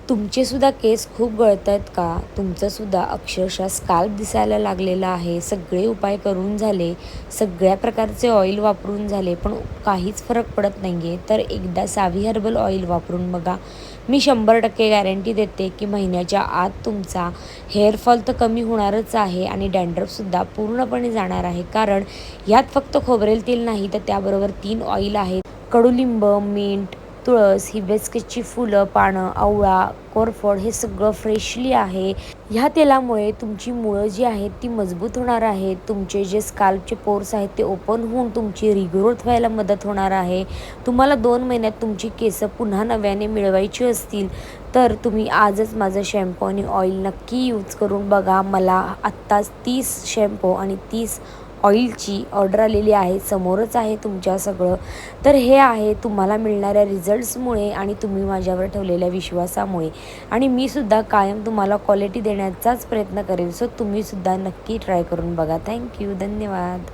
तुमचेसुद्धा केस खूप गळत आहेत का? तुमचंसुद्धा अक्षरशः स्काल्प दिसायला लागलेलं आहे. सगळे उपाय करून झाले, सगळ्या प्रकारचे ऑइल वापरून झाले, पण काहीच फरक पडत नाही आहे. तर एकदा सावी हर्बल ऑइल वापरून बघा. मी 100% गॅरंटी देते की महिन्याच्या आत तुमचा हेअरफॉल तर कमी होणारच आहे आणि डॅन्ड्रफसुद्धा पूर्णपणे जाणार आहे. कारण यात फक्त खोबरेल तेल नाही, तर त्याबरोबर 3 ऑइल आहेत. कडुलिंब, मिंट, तुळस, हिबिस्कसची फुलं, पानं, आवळा, कोरफड हे सगळं फ्रेशली आहे. ह्या तेलामुळे तुमची मुळं जी आहेत ती मजबूत होणार आहेत. तुमचे जे स्काल्पचे पोर्स आहेत ते ओपन होऊन तुमची रिग्रोथ व्हायला मदत होणार आहे. तुम्हाला 2 महिन्यात तुमची केस पुन्हा नव्याने मिळवायची असतील तर तुम्ही आजच माझं शॅम्पू आणि ऑइल नक्की यूज करून बघा. मला आत्ताच 30 शॅम्पू आणि 30 ऑइलची ऑर्डर आलेली आहे. समोरच आहे तुमच्या सगळं. तर हे आहे तुम्हाला मिळणाऱ्या रिझल्ट्समुळे आणि तुम्ही माझ्यावर ठेवलेल्या विश्वासामुळे. आणि मी सुद्धा कायम तुम्हाला क्वालिटी देण्याचाच प्रयत्न करेन. सो तुम्हीसुद्धा नक्की ट्राय करून बघा. थँक्यू. धन्यवाद.